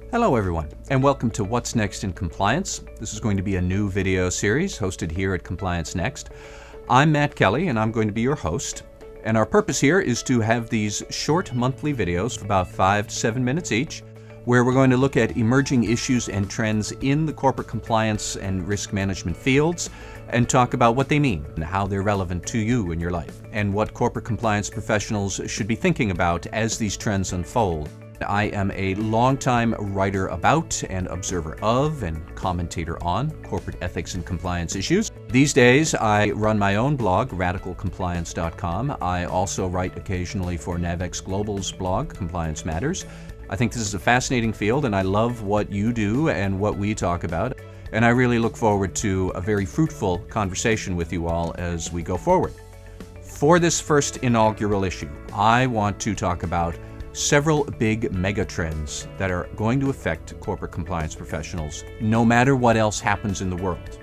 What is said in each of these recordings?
Hello everyone, and welcome to What's Next in Compliance. This is going to be a new video series hosted here at Compliance Next. I'm Matt Kelly, and I'm going to be your host. And our purpose here is to have these short monthly videos, about 5 to 7 minutes each, where we're going to look at emerging issues and trends in the corporate compliance and risk management fields, and talk about what they mean and how they're relevant to you in your life, and what corporate compliance professionals should be thinking about as these trends unfold. I am a longtime writer about and observer of and commentator on corporate ethics and compliance issues. These days, I run my own blog, radicalcompliance.com. I also write occasionally for Navex Global's blog, Compliance Matters. I think this is a fascinating field, and I love what you do and what we talk about. And I really look forward to a very fruitful conversation with you all as we go forward. For this first inaugural issue, I want to talk about several big megatrends that are going to affect corporate compliance professionals no matter what else happens in the world.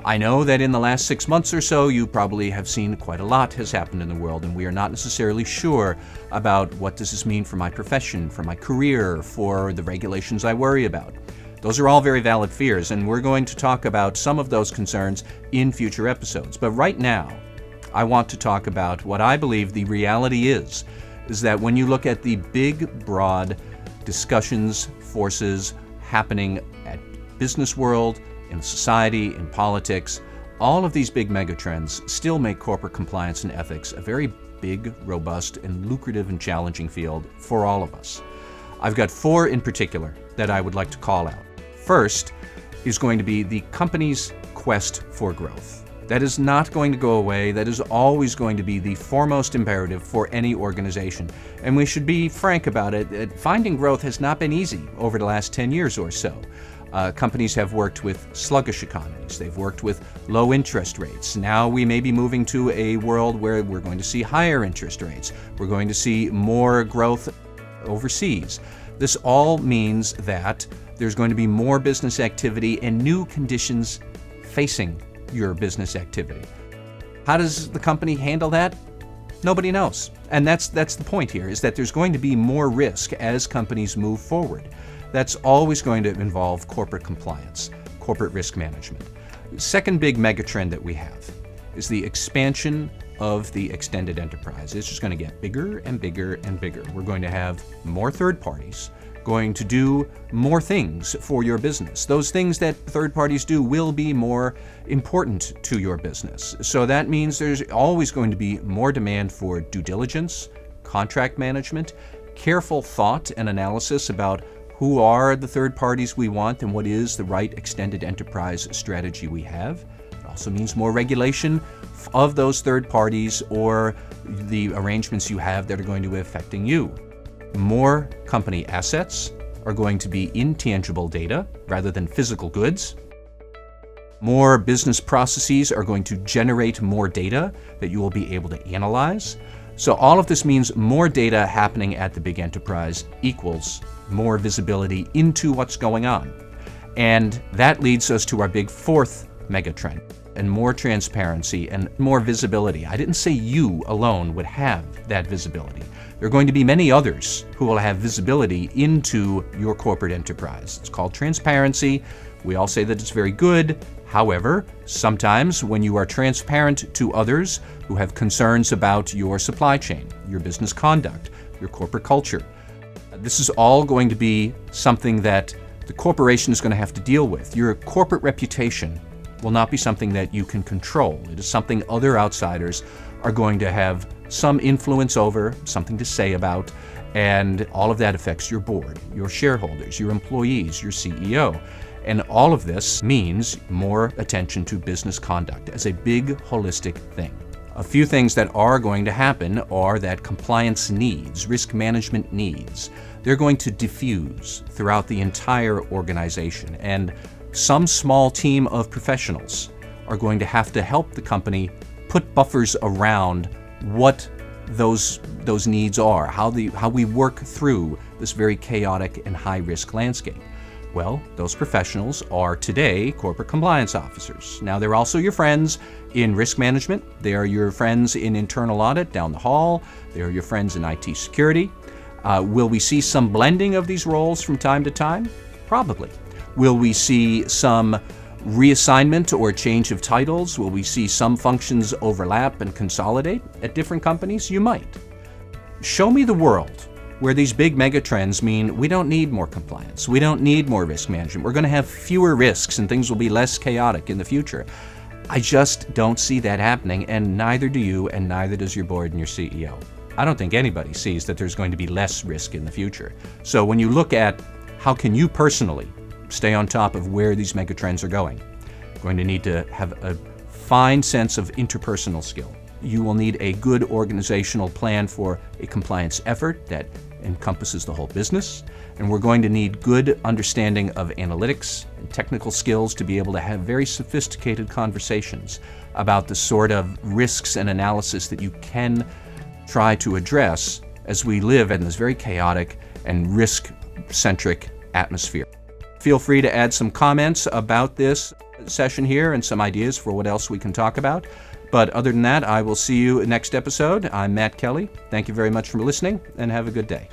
I know that in the last 6 months or so, you probably have seen quite a lot has happened in the world, and we are not necessarily sure about what does this mean for my profession, for my career, for the regulations I worry about. Those are all very valid fears, and we're going to talk about some of those concerns in future episodes. But right now, I want to talk about what I believe the reality is that when you look at the big, broad discussions, forces happening at business world, in society, in politics, all of these big megatrends still make corporate compliance and ethics a very big, robust, and lucrative and challenging field for all of us. I've got 4 in particular that I would like to call out. First is going to be the company's quest for growth. That is not going to go away. That is always going to be the foremost imperative for any organization. And we should be frank about it. Finding growth has not been easy over the last 10 years or so. Companies have worked with sluggish economies. They've worked with low interest rates. Now we may be moving to a world where we're going to see higher interest rates. We're going to see more growth overseas. This all means that there's going to be more business activity and new conditions facing your business activity. How does the company handle that? Nobody knows. And that's the point here, is that there's going to be more risk as companies move forward. That's always going to involve corporate compliance, corporate risk management. Second big megatrend that we have is the expansion of the extended enterprise. It's just going to get bigger and bigger and bigger. We're going to have more third parties going to do more things for your business. Those things that third parties do will be more important to your business. So that means there's always going to be more demand for due diligence, contract management, careful thought and analysis about who are the third parties we want and what is the right extended enterprise strategy we have. It also means more regulation of those third parties or the arrangements you have that are going to be affecting you. More company assets are going to be intangible data rather than physical goods. More business processes are going to generate more data that you will be able to analyze. So all of this means more data happening at the big enterprise equals more visibility into what's going on. And that leads us to our big 4th megatrend, and more transparency and more visibility. I didn't say you alone would have that visibility. There are going to be many others who will have visibility into your corporate enterprise. It's called transparency. We all say that it's very good. However, sometimes when you are transparent to others who have concerns about your supply chain, your business conduct, your corporate culture, this is all going to be something that the corporation is going to have to deal with. Your corporate reputation will not be something that you can control. It is something other outsiders are going to have some influence over, something to say about, and all of that affects your board, your shareholders, your employees, your CEO. And all of this means more attention to business conduct as a big holistic thing. A few things that are going to happen are that compliance needs, risk management needs, they're going to diffuse throughout the entire organization. And some small team of professionals are going to have to help the company put buffers around what those needs are, how we work through this very chaotic and high-risk landscape. Well, those professionals are today corporate compliance officers. Now, they're also your friends in risk management. They are your friends in internal audit down the hall. They are your friends in IT security. Will we see some blending of these roles from time to time? Probably. Will we see some reassignment or change of titles? Will we see some functions overlap and consolidate at different companies? You might. Show me the world where these big megatrends mean we don't need more compliance, we don't need more risk management, we're going to have fewer risks and things will be less chaotic in the future. I just don't see that happening, and neither do you, and neither does your board and your CEO. I don't think anybody sees that there's going to be less risk in the future. So when you look at how can you personally stay on top of where these megatrends are going, you're going to need to have a fine sense of interpersonal skill. You will need a good organizational plan for a compliance effort that encompasses the whole business, and we're going to need good understanding of analytics and technical skills to be able to have very sophisticated conversations about the sort of risks and analysis that you can try to address as we live in this very chaotic and risk-centric atmosphere. Feel free to add some comments about this session here and some ideas for what else we can talk about. But other than that, I will see you next episode. I'm Matt Kelly. Thank you very much for listening, and have a good day.